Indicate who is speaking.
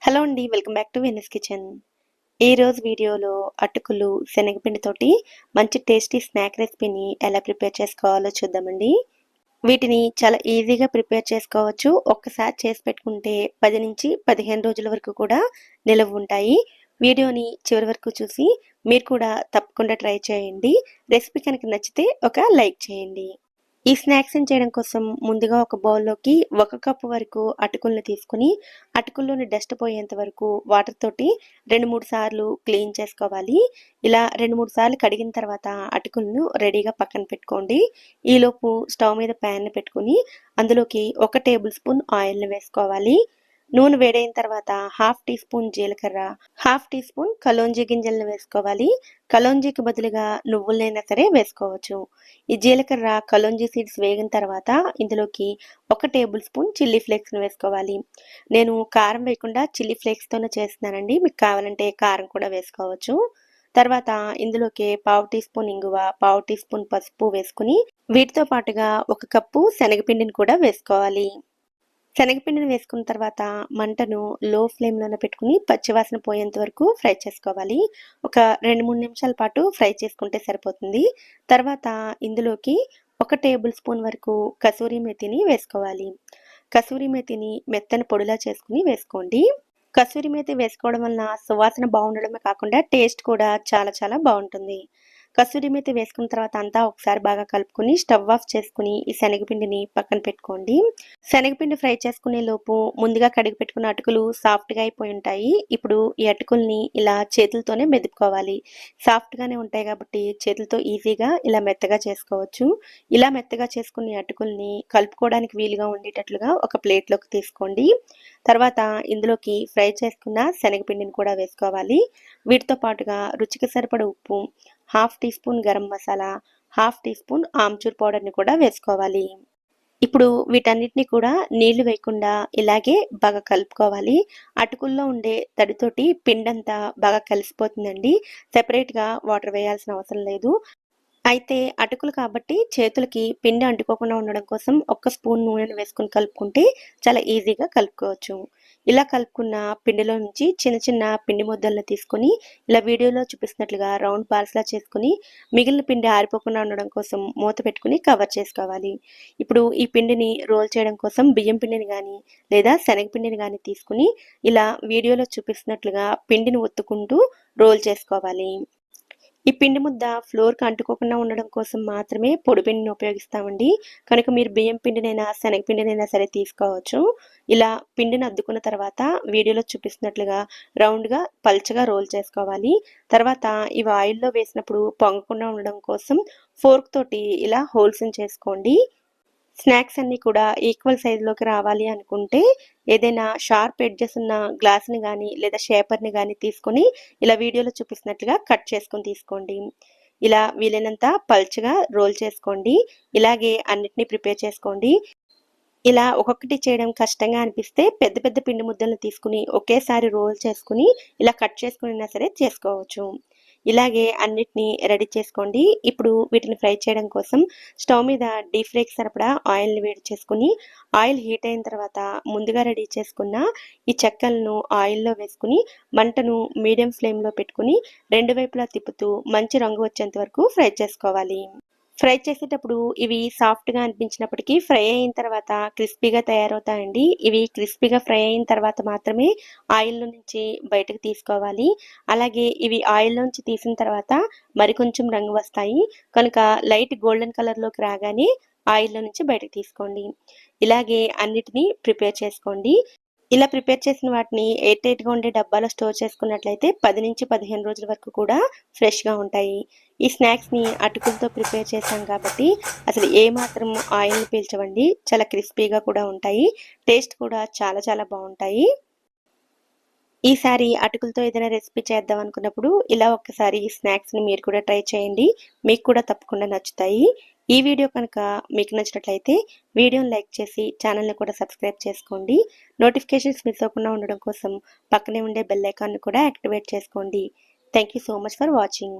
Speaker 1: Hello అండి, welcome back to Venice kitchen. ఈ రోజు వీడియోలో అటుకులు శనగపిండితోటి మంచి టేస్టీ స్నాక్ రెసిపీని ఎలా ప్రిపేర్ చేసుకోవాలో చూద్దామండి. వీటిని చాలా ఈజీగా ప్రిపేర్ చేసుకోవచ్చు. ఒక్కసారి చేసి పెట్టుకుంటే 10 నుంచి 15 రోజుల వరకు కూడా నిలవ ఉంటాయి. వీడియోని చివరి వరకు చూసి మీరు కూడా తప్పకుండా ట్రై చేయండి. రెసిపీ కనుక నచ్చితే ఒక లైక్ చేయండి. ఈ స్నాక్స్ని చేయడం కోసం ముందుగా ఒక బౌల్లోకి 1 కప్పు వరకు అటుకులను తీసుకుని అటుకుల్లోని డస్ట్ పోయేంత వరకు వాటర్ తోటి 2-3 సార్లు క్లీన్ చేసుకోవాలి. ఇలా 2-3 సార్లు కడిగిన తర్వాత అటుకులను రెడీగా పక్కన పెట్టుకోండి. ఈలోపు స్టవ్ మీద ప్యాన్ పెట్టుకుని అందులోకి 1 టేబుల్ స్పూన్ ఆయిల్ని వేసుకోవాలి. నూనె వేడైన తర్వాత 1/2 టీ స్పూన్ జీలకర్ర, 1/2 టీ స్పూన్ కలోంజీ గింజలను వేసుకోవాలి. కలోంజీకి బదులుగా నువ్వులైనా సరే వేసుకోవచ్చు. ఈ జీలకర్ర కలోంజీ సీడ్స్ వేగిన తర్వాత ఇందులోకి 1 టేబుల్ స్పూన్ చిల్లీ ఫ్లేక్స్ని వేసుకోవాలి. నేను కారం వేయకుండా చిల్లీ ఫ్లేక్స్తోనే చేస్తున్నానండి. మీకు కావాలంటే కారం కూడా వేసుకోవచ్చు. తర్వాత ఇందులోకి 1/2 టీ స్పూన్ ఇంగువ, 1/2 టీ స్పూన్ పసుపు వేసుకుని వీటితో పాటుగా 1 కప్పు శనగపిండిని కూడా వేసుకోవాలి. శనగపిండిని వేసుకున్న తర్వాత మంటను లో ఫ్లేమ్లోనే పెట్టుకుని పచ్చివాసన పోయేంత వరకు ఫ్రై చేసుకోవాలి. ఒక 2-3 నిమిషాల పాటు ఫ్రై చేసుకుంటే సరిపోతుంది. తర్వాత ఇందులోకి 1 టేబుల్ స్పూన్ వరకు కసూరి మేతిని వేసుకోవాలి. కసూరి మేతిని మెత్తని పొడిలా చేసుకుని వేసుకోండి. కసూరి మేతి వేసుకోవడం వలన సువాసన బాగుండడమే కాకుండా టేస్ట్ కూడా చాలా చాలా బాగుంటుంది. కసూరి మేతి వేసుకున్న తర్వాత అంతా ఒకసారి బాగా కలుపుకొని స్టవ్ ఆఫ్ చేసుకుని ఈ శనగపిండిని పక్కన పెట్టుకోండి. శనగపిండి ఫ్రై చేసుకునే లోపు ముందుగా కడిగి పెట్టుకున్న అటుకులు సాఫ్ట్గా అయిపోయి ఉంటాయి. ఇప్పుడు ఈ అటుకుల్ని ఇలా చేతులతోనే మెదుపుకోవాలి. సాఫ్ట్గానే ఉంటాయి కాబట్టి చేతులతో ఈజీగా ఇలా మెత్తగా చేసుకోవచ్చు. ఇలా మెత్తగా చేసుకునే అటుకుల్ని కలుపుకోవడానికి వీలుగా ఉండేటట్లుగా ఒక ప్లేట్లోకి తీసుకోండి. తర్వాత ఇందులోకి ఫ్రై చేసుకున్న శనగపిండిని కూడా వేసుకోవాలి. వీటితో పాటుగా రుచికి సరిపడ ఉప్పు, 1/2 teaspoon garam masala, 1/2 teaspoon amchur పౌడర్ని కూడా వేసుకోవాలి. ఇప్పుడు వీటన్నిటిని కూడా నీళ్లు వేయకుండా ఇలాగే బాగా కలుపుకోవాలి. అటుకుల్లో ఉండే తడితోటి పిండంతా బాగా కలిసిపోతుందండి. సెపరేట్గా వాటర్ వేయాల్సిన అవసరం లేదు. అయితే అటుకులు కాబట్టి చేతులకి పిండి అంటుకోకుండా ఉండడం కోసం 1 స్పూన్ నూనెను వేసుకుని కలుపుకుంటే చాలా ఈజీగా కలుపుకోవచ్చు. ఇలా కలుపుకున్న పిండిలో నుంచి చిన్న చిన్న పిండి ముద్దలను తీసుకొని ఇలా వీడియోలో చూపిస్తున్నట్లుగా రౌండ్ బాల్స్లా చేసుకుని మిగిలిన పిండి ఆరిపోకుండా ఉండడం కోసం మూత పెట్టుకుని కవర్ చేసుకోవాలి. ఇప్పుడు ఈ పిండిని రోల్ చేయడం కోసం బియ్యం పిండిని కానీ లేదా శనగపిండిని కానీ తీసుకుని ఇలా వీడియోలో చూపిస్తున్నట్లుగా పిండిని ఒత్తుకుంటూ రోల్ చేసుకోవాలి. ఈ పిండి ముద్ద ఫ్లోర్కి అంటుకోకుండా ఉండడం కోసం మాత్రమే పొడి పిండిని ఉపయోగిస్తామండి. కనుక మీరు బియ్యం పిండినైనా శనగపిండినైనా సరే తీసుకోవచ్చు. ఇలా పిండిని అద్దుకున్న తర్వాత వీడియోలో చూపిస్తున్నట్లుగా రౌండ్గా పల్చగా రోల్ చేసుకోవాలి. తర్వాత ఇవి ఆయిల్లో వేసినప్పుడు పొంగకుండా ఉండడం కోసం ఫోర్క్ తోటి ఇలా హోల్స్ని చేసుకోండి. స్నాక్స్ అన్నీ కూడా ఈక్వల్ సైజులోకి రావాలి అనుకుంటే ఏదైనా షార్ప్ ఎడ్జెస్ ఉన్న గ్లాస్ని కానీ లేదా షేపర్ని కానీ తీసుకొని ఇలా వీడియోలో చూపిస్తున్నట్లుగా కట్ చేసుకొని తీసుకోండి. ఇలా వీలైనంత పల్చగా రోల్ చేసుకోండి. ఇలాగే అన్నిటినీ ప్రిపేర్ చేసుకోండి. ఇలా ఒక్కొక్కటి చేయడం కష్టంగా అనిపిస్తే పెద్ద పెద్ద పిండి ముద్దలను తీసుకుని ఒకేసారి రోల్ చేసుకుని ఇలా కట్ చేసుకుని సరే చేసుకోవచ్చు. ఇలాగే అన్నిటినీ రెడీ చేసుకోండి. ఇప్పుడు వీటిని ఫ్రై చేయడం కోసం స్టవ్ మీద డీప్ ఫ్రైకి సరిపడా ఆయిల్ని వేడి చేసుకుని ఆయిల్ హీట్ అయిన తర్వాత ముందుగా రెడీ చేసుకున్న ఈ చెక్కలను ఆయిల్లో వేసుకుని మంటను మీడియం ఫ్లేమ్లో పెట్టుకుని 2 వైపులా తిప్పుతూ మంచి రంగు వచ్చేంత వరకు ఫ్రై చేసుకోవాలి. ఫ్రై చేసేటప్పుడు ఇవి సాఫ్ట్గా అనిపించినప్పటికీ ఫ్రై అయిన తర్వాత క్రిస్పీగా తయారవుతాయండి. ఇవి క్రిస్పీగా ఫ్రై అయిన తర్వాత మాత్రమే ఆయిల్లో నుంచి బయటకు తీసుకోవాలి. అలాగే ఇవి ఆయిల్లో నుంచి తీసిన తర్వాత మరికొంచెం రంగు వస్తాయి. కనుక లైట్ గోల్డెన్ కలర్లోకి రాగానే ఆయిల్లో నుంచి బయటకు తీసుకోండి. ఇలాగే అన్నిటినీ ప్రిపేర్ చేసుకోండి. ఇలా ప్రిపేర్ చేసిన వాటిని ఎయిర్ టైట్గా ఉండే డబ్బాలో స్టోర్ చేసుకున్నట్లయితే 10 నుంచి 15 రోజుల వరకు కూడా ఫ్రెష్గా ఉంటాయి. ఈ స్నాక్స్ని అటుకులతో ప్రిపేర్ చేశాం కాబట్టి అసలు ఏమాత్రం ఆయిల్ని పీల్చవండి. చాలా క్రిస్పీగా కూడా ఉంటాయి. టేస్ట్ కూడా చాలా చాలా బాగుంటాయి. ఈసారి అటుకులతో ఏదైనా రెసిపీ చేద్దాం అనుకున్నప్పుడు ఇలా ఒక్కసారి ఈ స్నాక్స్ని మీరు కూడా ట్రై చేయండి. మీకు కూడా తప్పకుండా నచ్చుతాయి. ఈ వీడియో కనుక మీకు నచ్చినట్లయితే వీడియోని లైక్ చేసి ఛానల్ని కూడా సబ్స్క్రైబ్ చేసుకోండి. నోటిఫికేషన్స్ మిస్ అవ్వకుండా ఉండడం కోసం పక్కనే ఉండే బెల్ ఐకాన్ని కూడా యాక్టివేట్ చేసుకోండి. Thank you so much for watching.